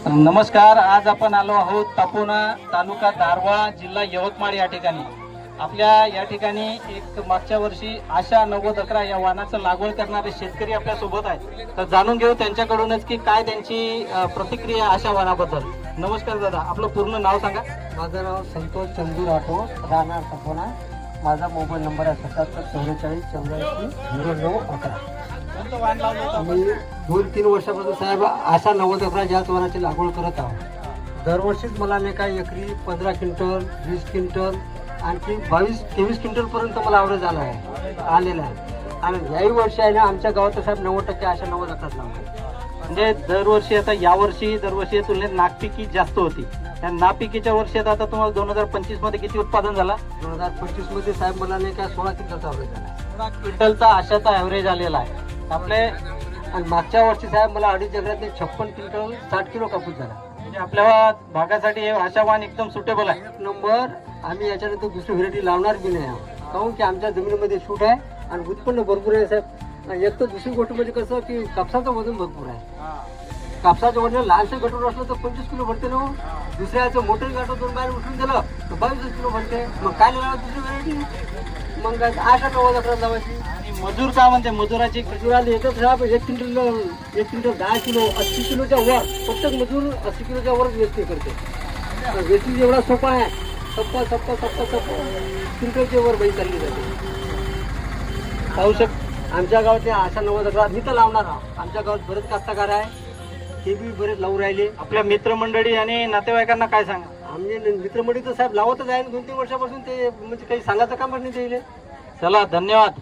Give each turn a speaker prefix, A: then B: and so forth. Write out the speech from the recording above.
A: नमस्कार. आज आपण आलो आहोत तापोना तालुका दारवा जिल्हा यवतमाळ या ठिकाणी. आपल्या या ठिकाणी एक मागच्या वर्षी आशा 9011 या वाहनाचं लागवड करणारे शेतकरी आपल्या सोबत आहेत. तर जाणून घेऊ त्यांच्याकडूनच की काय त्यांची प्रतिक्रिया आशा वाहनाबद्दल. नमस्कार दादा, आपलं पूर्ण नाव सांगा.
B: माझं नाव संतोष चंदू राठोड, राहणार तापोना. माझा मोबाईल नंबर आहे 7744840911.
A: कोणतं वाहन लावलं होतं?
B: आम्ही 2-3 वर्षापासून साहेब आशा 9011 याच वाहनाची लागवड करत आहोत. दरवर्षीच मला नाही काय एकरी 15 क्विंटल, 20 क्विंटल, आणखी 22-23 क्विंटल पर्यंत मला आवरेज आलेला आहे. आणि याही वर्षी आहे ना आमच्या गावात साहेब 90% आशा 9011 लावतो.
A: म्हणजे दरवर्षी आता यावर्षी दरवर्षी तुलनेत नागपिकी जास्त होती. त्या नापिकीच्या वर्षात आता तुम्हाला 2025 मध्ये किती उत्पादन झाला?
B: 2025 मध्ये साहेब मला नाही काय 16 क्विंटलचा आवरेज झाला.
A: 16 क्विंटलचा आशाचा ॲव्हरेज आलेला आहे आपले.
B: आणि मागच्या वर्षी साहेब मला 2.5 एकरात 56 क्विंटल 60 किलो कापूस झाला.
A: म्हणजे आपल्या भागासाठी हे आशा वाहन एकदम सुटेबल आहे.
B: एक नंबर. आम्ही याच्यानंतर दुसरी व्हेरायटी लावणार बी नाही आहोत, काहून की आमच्या जमिनीमध्ये सूट आहे आणि उत्पन्न भरपूर आहे साहेब. एक तर दुसरी गोष्ट म्हणजे कसं की कापसाचं वजन भरपूर आहे. कापसाचं वजन लहानसं गटून असलं तर 25 किलो भरते ना. दुसऱ्याचं मोठं गाठो 2 बाहेर उठून दिलं तर 22 किलो भरते. मग काय लावा दुसरी व्हेरायटी? मग काय 8-9 लावायची.
A: आणि मजूर काय म्हणते? मजुराची
B: मजुराला येतात साहेब 1 क्विंटल 10 किलो 80 किलोच्या वर. प्रत्येक मजूर 80 किलोच्या वरच वेचणी करते. वेचणी एवढा सोपा आहे. सप्पा क्विंटलच्या वर बाई चालली जाते. पाहू आमच्या गावातले आशा 9011 मी तर लावणार आहोत. आमच्या गावात बरेच कास्तकार आहे, ते बी बरेच लावून राहिले.
A: आपल्या मित्रमंडळी आणि नातेवाईकांना काय सांगा?
B: आम्ही मित्रमंडळी तर साहेब लावतच आहे 2-3 वर्षापासून. ते म्हणजे काही सांगायचं कामच नाही त्याला.
A: चला, धन्यवाद.